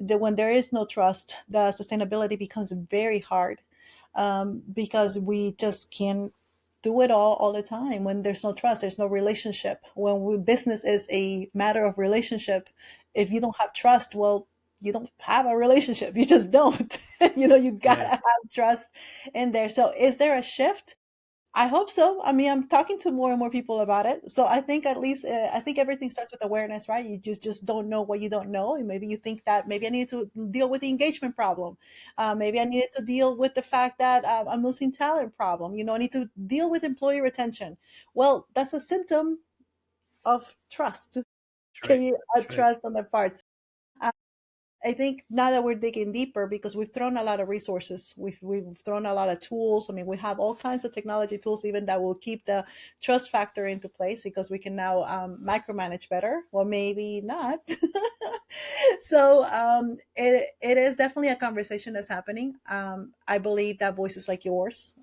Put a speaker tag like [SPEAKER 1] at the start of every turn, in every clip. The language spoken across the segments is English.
[SPEAKER 1] when there is no trust, the sustainability becomes very hard, because we just can't do it all the time. When there's no trust, there's no relationship. Business is a matter of relationship. If you don't have trust, well, you don't have a relationship. You just don't. You gotta
[SPEAKER 2] Yeah.
[SPEAKER 1] have trust in there. So is there a shift? I hope so. I mean, I'm talking to more and more people about it. So I think, at least, I think everything starts with awareness, right? You just don't know what you don't know. And maybe you think that maybe I need to deal with the engagement problem. Maybe I needed to deal with the fact that I'm losing talent problem. I need to deal with employee retention. Well, that's a symptom of trust.
[SPEAKER 2] That's
[SPEAKER 1] Can
[SPEAKER 2] right.
[SPEAKER 1] you
[SPEAKER 2] That's right.
[SPEAKER 1] trust on the parts? I think now that we're digging deeper, because we've thrown a lot of resources, we've thrown a lot of tools. I mean, we have all kinds of technology tools, even that will keep the trust factor into place, because we can now micromanage better, or maybe not. So it is definitely a conversation that's happening. I believe that voices like yours,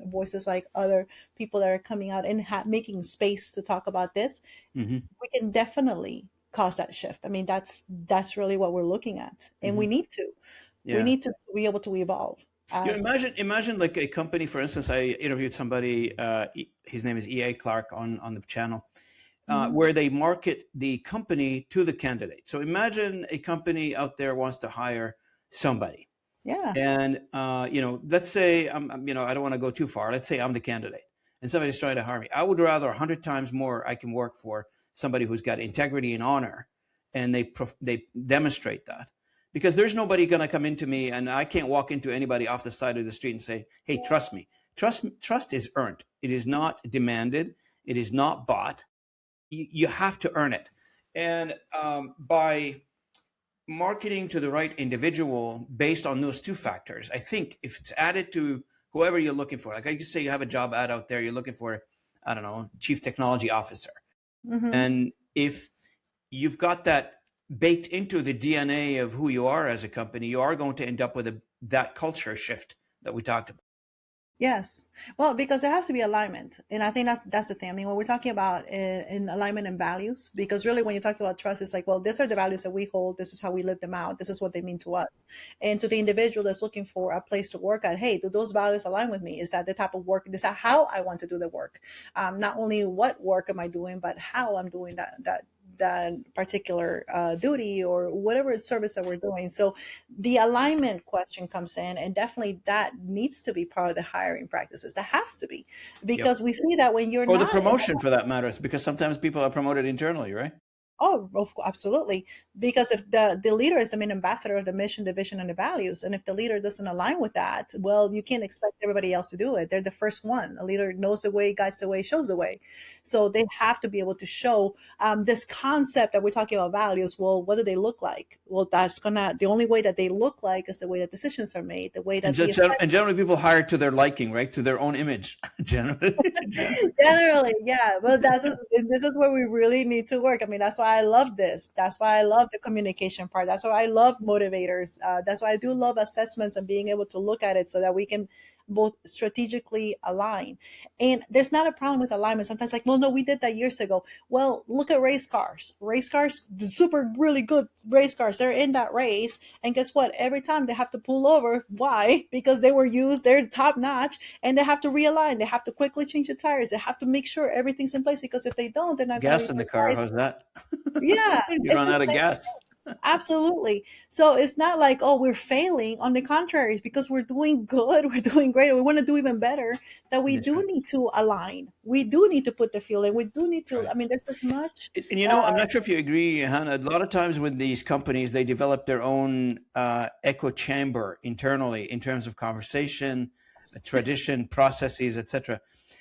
[SPEAKER 1] voices like other people that are coming out and making space to talk about this,
[SPEAKER 2] Hmm.
[SPEAKER 1] we can definitely cause that shift. I mean, that's really what we're looking at, and
[SPEAKER 2] Hmm.
[SPEAKER 1] we
[SPEAKER 2] Yeah.
[SPEAKER 1] need to be able to evolve as.
[SPEAKER 2] Imagine like a company, for instance. I interviewed somebody, his name is EA Clark on the channel,
[SPEAKER 1] Mhm.
[SPEAKER 2] where they market the company to the candidate. So imagine a company out there wants to hire somebody.
[SPEAKER 1] Yeah.
[SPEAKER 2] And let's say I don't want to go too far. Let's say I'm the candidate, and somebody's trying to hire me. I would rather 100 times more I can work for somebody who's got integrity and honor, and they demonstrate that, because there's nobody going to come into me, and I can't walk into anybody off the side of the street and say, "Hey, trust me." Trust is earned. It is not demanded. It is not bought. You have to earn it, and by marketing to the right individual based on those two factors. I think if it's added to whoever you're looking for, like I could say you have a job ad out there, you're looking for, I don't know, chief technology officer.
[SPEAKER 1] Hmm.
[SPEAKER 2] And if you've got that baked into the DNA of who you are as a company, you are going to end up with that culture shift that we talked about.
[SPEAKER 1] Yes. Well, because there has to be alignment. And I think that's the thing. I mean, when we're talking about in alignment and values, because really when you talk about trust, it's like, well, these are the values that we hold. This is how we live them out. This is what they mean to us. And to the individual that's looking for a place to work at, hey, do those values align with me? Is that the type of work? Is that how I want to do the work? Not only what work am I doing, but how I'm doing that particular duty or whatever service that we're doing. So the alignment question comes in, and definitely that needs to be part of the hiring practices. That has to be,
[SPEAKER 2] Yep.
[SPEAKER 1] because we see that when you're
[SPEAKER 2] Or the
[SPEAKER 1] not.
[SPEAKER 2] promotion for that matters, because sometimes people are promoted internally, right?
[SPEAKER 1] Oh, absolutely. Because if the leader is the main ambassador of the mission, the vision, and the values, and if the leader doesn't align with that, well, you can't expect everybody else to do it. They're the first one. A leader knows the way, guides the way, shows the way. So they have to be able to show this concept that we're talking about values. Well, what do they look like? Well, the only way that they look like is the way that decisions are made, the way
[SPEAKER 2] And,
[SPEAKER 1] that the effect.
[SPEAKER 2] and generally people hire to their liking, right? To their own image, generally.
[SPEAKER 1] Generally, yeah. Well, this is where we really need to work. I mean, that's why I love this. That's why I love the communication part. That's why I love motivators. That's why I do love assessments and being able to look at it so that we can both strategically align. And there's not a problem with alignment. Sometimes, like, well, no, we did that years ago. Well, look at race cars. Race cars, the super really good race cars. They're in that race, and guess what? Every time they have to pull over. Why? Because they were used. They're top notch, and they have to realign. They have to quickly change the tires. They have to make sure everything's in place, because if they don't, they're not going to be
[SPEAKER 2] Gas in the car,
[SPEAKER 1] penalized.
[SPEAKER 2] how's that?
[SPEAKER 1] Yeah,
[SPEAKER 2] You
[SPEAKER 1] it's
[SPEAKER 2] run
[SPEAKER 1] the
[SPEAKER 2] out of
[SPEAKER 1] same.
[SPEAKER 2] gas.
[SPEAKER 1] Absolutely. So it's not like, oh, we're failing. On the contrary, it's because we're doing good. We're doing great. We want to do even better. That we
[SPEAKER 2] That's
[SPEAKER 1] do
[SPEAKER 2] right.
[SPEAKER 1] need to align. We do need to put the fuel in. We do need
[SPEAKER 2] That's
[SPEAKER 1] to.
[SPEAKER 2] right.
[SPEAKER 1] I mean, there's this much.
[SPEAKER 2] And
[SPEAKER 1] Uh,
[SPEAKER 2] I'm not sure if you agree, Hannah. A lot of times with these companies, they develop their own echo chamber internally in terms of conversation, tradition, processes, etc.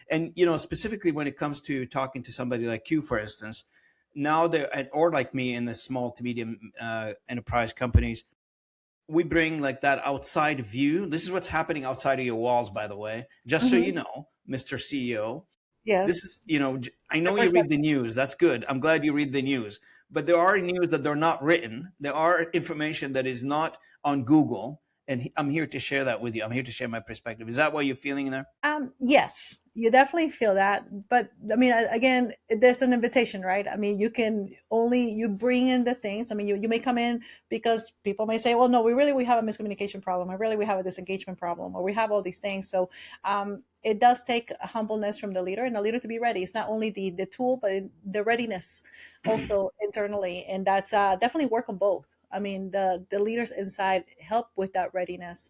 [SPEAKER 2] And specifically when it comes to talking to somebody like you, for instance, now they or like me in the small to medium enterprise companies, we bring like that outside view. This is what's happening outside of your walls, by the way, just so you
[SPEAKER 1] mhm.
[SPEAKER 2] know, Mr. CEO. This
[SPEAKER 1] Yes.
[SPEAKER 2] is, I
[SPEAKER 1] The
[SPEAKER 2] know you read the
[SPEAKER 1] perception.
[SPEAKER 2] news. That's good. I'm glad you read the news. But there are news that they're not written. There are information that is not on Google and I'm here to share that with you. I'm here to share my perspective. Is that what you're feeling there?
[SPEAKER 1] Yes, you definitely feel that. But I mean, again, there's an invitation, right? I mean, you can only you bring in the things. I mean, you may come in because people may say, well, no, we have a miscommunication problem, or really we have a disengagement problem, or we have all these things. So it does take a humbleness from the leader, and the leader to be ready. It's not only the tool, but the readiness also internally, and that's definitely work on both. I mean, the leaders inside help with that readiness,